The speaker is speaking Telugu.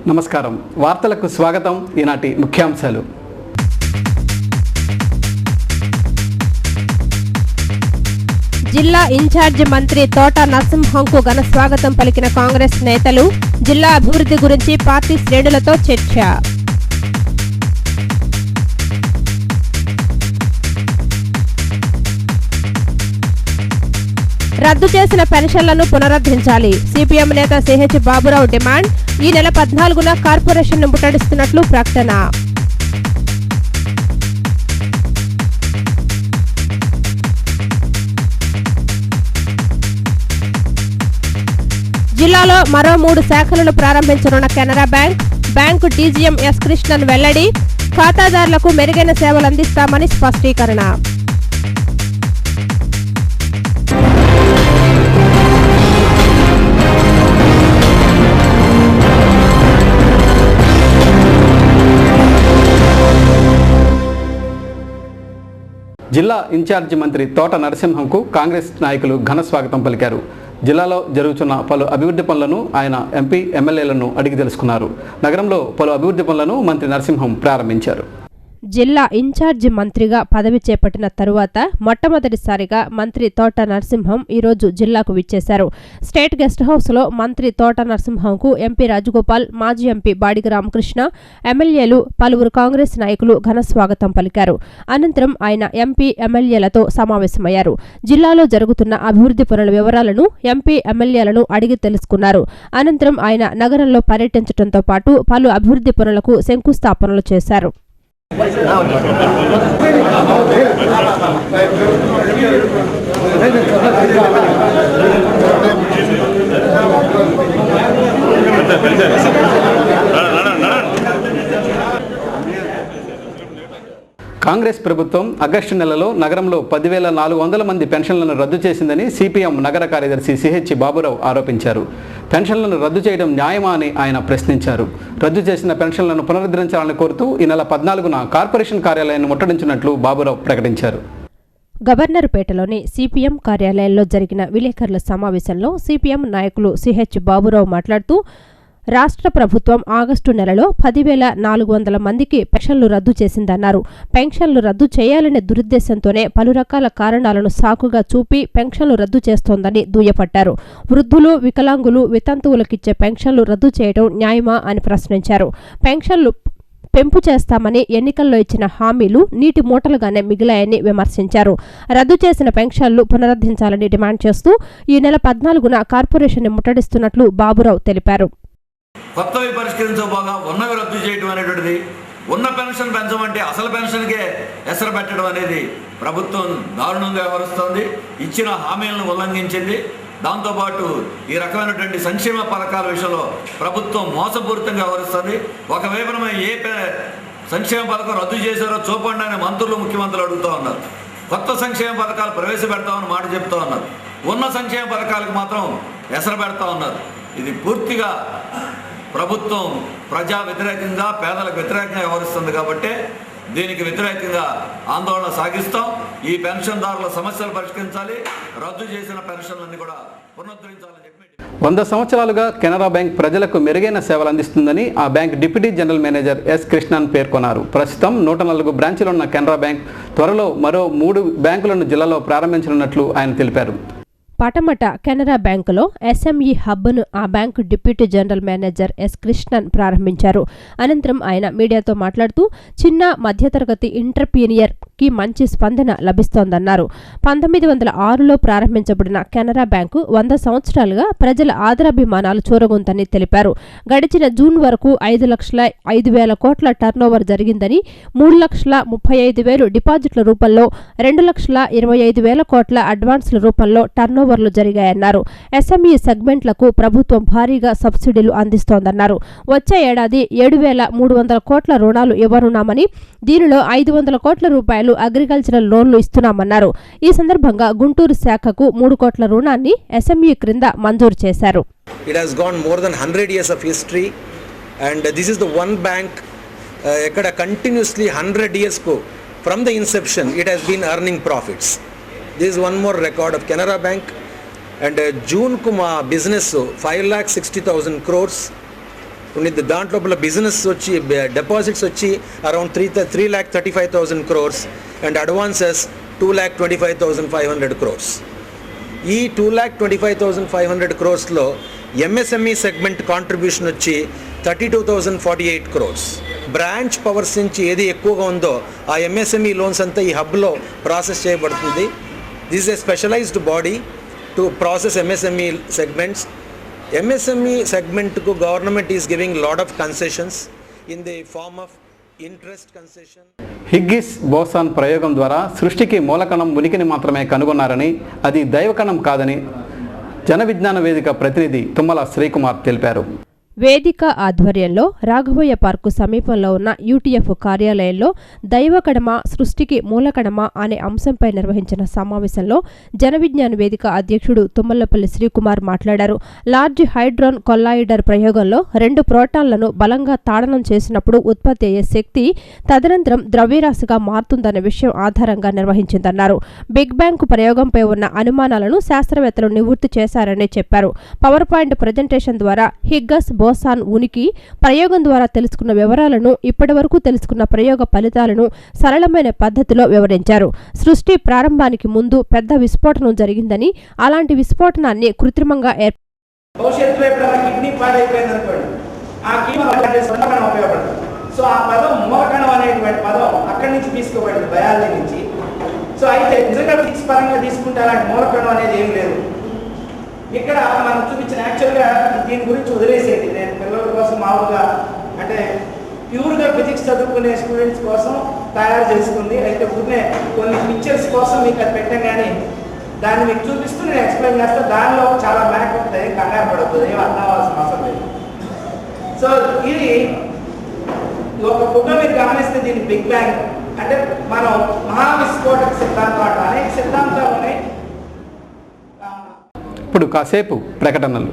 నమస్కారం. వార్తలకు స్వాగతం. ఈనాటి ముఖ్యాంశాలు. జిల్లా ఇన్ఛార్జి మంత్రి తోట నరసింహంకు ఘన స్వాగతం పలికిన కాంగ్రెస్ నేతలు. జిల్లా అభివృద్ధి గురించి పార్టీ శ్రేణులతో చర్చ. రద్దు చేసిన పెన్షన్లను పునరుద్ధరించాలి. సిపిఎం నేత సిహెచ్ బాబురావు డిమాండ్. ఈ నెల 14న కార్పొరేషన్ను ముట్టడిస్తున్నట్లు ప్రకటన. జిల్లాలో మరో 3 శాఖలను ప్రారంభించనున్న Canara bank DGM S Krishnan వెల్లడి. ఖాతాదారులకు మెరుగైన సేవలు అందిస్తామని స్పష్టీకరణ. జిల్లా ఇన్ఛార్జి మంత్రి తోట నరసింహంకు కాంగ్రెస్ నాయకులు ఘన స్వాగతం పలికారు. జిల్లాలో జరుగుతున్న పలు అభివృద్ధి పనులను ఆయన ఎంపీ ఎమ్మెల్యేలను అడిగి తెలుసుకున్నారు. నగరంలో పలు అభివృద్ధి పనులను మంత్రి నరసింహం ప్రారంభించారు. జిల్లా ఇన్ఛార్జి మంత్రిగా పదవి చేపట్టిన తరువాత మొట్టమొదటిసారిగా మంత్రి తోట నరసింహం ఈరోజు జిల్లాకు విచ్చేశారు. స్టేట్ గెస్ట్ హౌస్లో మంత్రి తోట నరసింహంకు ఎంపీ రాజగోపాల్, మాజీ ఎంపీ బాడిగ రామకృష్ణ, ఎమ్మెల్యేలు, పలువురు కాంగ్రెస్ నాయకులు ఘన స్వాగతం పలికారు. అనంతరం ఆయన ఎంపీ ఎమ్మెల్యేలతో సమావేశమయ్యారు. జిల్లాలో జరుగుతున్న అభివృద్ధి పనుల వివరాలను ఎంపీ ఎమ్మెల్యేలను అడిగి తెలుసుకున్నారు. అనంతరం ఆయన నగరంలో పర్యటించడంతో పాటు పలు అభివృద్ధి పనులకు శంకుస్థాపనలు చేశారు. కాంగ్రెస్ ప్రభుత్వం ఆగస్టు నెలలో నగరంలో 10,400 మంది పెన్షన్లను రద్దు చేసిందని సిపిఎం నగర కార్యదర్శి సిహెచ్ బాబురావు ఆరోపించారు. పెన్షన్లను రద్దు చేయడం న్యాయమా అని ఆయన ప్రశ్నించారు. రద్దు చేసిన పెన్షన్లను పునరుద్ధరించాలని కోరుతూ ఈ నెల 14న కార్పొరేషన్ కార్యాలయాన్ని ముట్టడించినట్లు బాబురావు ప్రకటించారు. గవర్నర్పేటలోని సిపిఎం కార్యాలయంలో జరిగిన విలేకరుల సమావేశంలో సిపిఎం నాయకులు సిహెచ్ బాబురావు మాట్లాడుతూ, రాష్ట్ర ప్రభుత్వం ఆగస్టు నెలలో 10,400 మందికి పెన్షన్లు రద్దు చేసిందన్నారు. పెన్షన్లు రద్దు చేయాలనే దురుద్దేశంతోనే పలు రకాల కారణాలను సాకుగా చూపి పెన్షన్లు రద్దు చేస్తోందని దుయ్యపట్టారు. వృద్ధులు, వికలాంగులు, వితంతువులకిచ్చే పెన్షన్లు రద్దు చేయడం న్యాయమా అని ప్రశ్నించారు. పెన్షన్లు పెంపు చేస్తామని ఎన్నికల్లో ఇచ్చిన హామీలు నీటి మూటలుగానే మిగిలాయని విమర్శించారు. రద్దు చేసిన పెన్షన్లు పునరుద్ధరించాలని డిమాండ్ చేస్తూ ఈ నెల 14న కార్పొరేషన్ ముట్టడిస్తున్నట్లు బాబురావు తెలిపారు. కొత్తవి పరిష్కరించబోగా ఉన్నవి రద్దు చేయడం అనేటువంటిది, ఉన్న పెన్షన్ పెంచమంటే అసలు పెన్షన్కే ఎసరు పెట్టడం అనేది ప్రభుత్వం దారుణంగా వ్యవహరిస్తోంది. ఇచ్చిన హామీలను ఉల్లంఘించింది. దాంతోపాటు ఈ రకమైనటువంటి సంక్షేమ పథకాల విషయంలో ప్రభుత్వం మోసపూరితంగా వ్యవహరిస్తుంది. ఒకవైపున ఏ సంక్షేమ పథకం రద్దు చేశారో చూపండి అని మంత్రులు, ముఖ్యమంత్రులు అడుగుతూ ఉన్నారు. కొత్త సంక్షేమ పథకాలు ప్రవేశపెడతామని మాట చెప్తూ ఉన్నారు. ఉన్న సంక్షేమ పథకాలకు మాత్రం ఎసరు పెడతా ఉన్నారు. ఇది పూర్తిగా ప్రభుత్వం ప్రజా వ్యతిరేకంగా, పేదలకు వ్యతిరేకంగా వ్యవహరిస్తుంది. కాబట్టి దీనికి వ్యతిరేకంగా ఆందోళన సాగిస్తాం. ఈ పెన్షన్దారుల సమస్యలు పరిష్కరించాలి, రద్దు చేసిన పెన్షన్లన్నీ కూడా పునరుద్ధరించాలని చెప్పి 100 సంవత్సరాలుగా కెనరా బ్యాంక్ ప్రజలకు మెరుగైన సేవలు అందిస్తుందని ఆ bank deputy general manager S Krishnan పేర్కొన్నారు. ప్రస్తుతం 104 బ్రాంచీలున్న కెనరా బ్యాంక్ త్వరలో మరో 3 బ్యాంకులను జిల్లాలో ప్రారంభించనున్నట్లు ఆయన తెలిపారు. పటమట కెనరా బ్యాంకులో ఎస్ఎంఈ హబ్ను ఆ bank deputy general manager S Krishnan ప్రారంభించారు. అనంతరం ఆయన మీడియాతో మాట్లాడుతూ, చిన్న మధ్యతరగతి ఎంటర్ప్రీనియర్కి మంచి స్పందన లభిస్తోందన్నారు. 1906లో ప్రారంభించబడిన కెనరా బ్యాంకు 100 సంవత్సరాలుగా ప్రజల ఆదరాభిమానాలు చూరగొందని తెలిపారు. గడిచిన జూన్ వరకు 5,05,000 కోట్ల టర్నోవర్ జరిగిందని, 3,35,000 డిపాజిట్ల రూపంలో, 2,25,000 కోట్ల అడ్వాన్స్ల రూపంలో టర్నోవర్లు జరిగాయన్నారు. ఎస్ఎంఈ సెగ్మెంట్లకు ప్రభుత్వం భారీగా సబ్సిడీలు అందిస్తోందన్నారు. వచ్చే ఏడాది 7,300 కోట్ల రుణాలు ఇవ్వనున్నామని, దీనిలో 500 కోట్ల రూపాయలు అగ్రికల్చరల్ లోన్లు ఇస్తున్నామన్నారు. ఈ సందర్భంగా గుంటూరు శాఖకు 3 కోట్ల రుణాన్ని ఎస్ఎంఈ క్రింద మంజూరు చేశారు. It has gone more than 100 years of history and this is the one bank ekkada continuously 100 years from the inception it has been earning profits. This is one more record of Canara Bank. And June ku ma business 5,60,000 crores దాంట్లో బిజినెస్ వచ్చి డిపాజిట్స్ వచ్చి around 3,35,000 crores and advances 2,25,500 crores. ఈ 2,25,500 crores ఎంఎస్ఎంఈ సెగ్మెంట్ కాంట్రిబ్యూషన్ వచ్చి 32,048 crores. బ్రాంచ్ పవర్స్ నుంచి ఏది ఎక్కువగా ఉందో ఆ ఎంఎస్ఎంఈ లోన్స్ అంతా ఈ హబ్లో ప్రాసెస్ చేయబడుతుంది. This is a specialised body to process MSME segments. MSME segment ko government is giving lot of concessions in the form of interest concession. Higgs boson ప్రయోగం ద్వారా సృష్టికి మూలకణం ఉనికిని మాత్రమే కనుగొన్నారని, అది దైవకణం కాదని జన విజ్ఞాన వేదిక ప్రతినిధి తుమ్మల శ్రీకుమార్ తెలిపారు. వేదిక ఆధ్వర్యంలో రాఘవయ్య పార్కు సమీపంలో ఉన్న యూటీఎఫ్ కార్యాలయంలో దైవకణమ సృష్టికి మూలకణమ అనే అంశంపై నిర్వహించిన సమావేశంలో జన విజ్ఞాన వేదిక అధ్యక్షుడు తుమ్మలపల్లి శ్రీకుమార్ మాట్లాడారు. లార్జ్ హైడ్రోన్ కొల్లాయిడర్ ప్రయోగంలో 2 ప్రోటాన్లను బలంగా తాడనం చేసినప్పుడు ఉత్పత్తి అయ్యే శక్తి తదనంతరం ద్రవ్యరాశిగా మారుతుందనే విషయం ఆధారంగా నిర్వహించిందన్నారు. బిగ్ బ్యాంగ్ ప్రయోగంపై ఉన్న అనుమానాలను శాస్త్రవేత్తలు నివృత్తి చేశారని చెప్పారు. పవర్ పాయింట్ ప్రజెంటేషన్ ద్వారా హిగ్గస్ బోసాన్ ఉనికి, ప్రయోగం ద్వారా తెలుసుకున్న వివరాలను, ఇప్పటివరకు తెలుసుకున్న ప్రయోగ ఫలితాలను సరళమైన పద్ధతిలో వివరించారు. సృష్టి ప్రారంభానికి ముందు పెద్ద విస్ఫోటనం జరిగిందని, అలాంటి విస్ఫోటనాన్ని కృత్రిమంగా భవిష్యత్తులో ఎప్పుడైనా కిడ్నీ పాడైపోయింది అనుకోండి, ఆ కిడ్నీ ఉపయోగపడుతుంది. సో ఆ పదం మూలకణం అనేటువంటి పదం అక్కడి నుంచి తీసుకోబడింది, బయాలజీ నుంచి. సో అయితే నిజంగా ఫిజిక్స్ పరంగా తీసుకుంటే అలాంటి మూలకణం అనేది ఏం లేదు. ఇక్కడ మనం చూపించిన యాక్చువల్గా దీని గురించి వదిలేసేది నేను పిల్లల కోసం మామూలుగా అంటే ప్యూర్గా ఫిజిక్స్ చదువుకునే స్టూడెంట్స్ కోసం తయారు చేసుకుంది. అయితే ఊరినే కొన్ని పిక్చర్స్ కోసం మీకు అది పెట్టాం, కానీ దాన్ని మీకు చూపిస్తూ నేను ఎక్స్ప్లెయిన్ చేస్తాను. దానిలో చాలా మ్యాక్ ఉంటుంది, కంగారు పడుతుంది, ఏం అర్థం అవ్వాల్సిన అవసరం లేదు. సో ఇది ఒక ఫోటో మీరు గమనిస్తే దీన్ని బిగ్ బ్యాంగ్ అంటే మనం మహావిస్ఫోటక సిద్ధాంతం అంటే అనేక సిద్ధాంతాలు ఉన్నాయి. ఇప్పుడు కాసేపు ప్రకటనలు.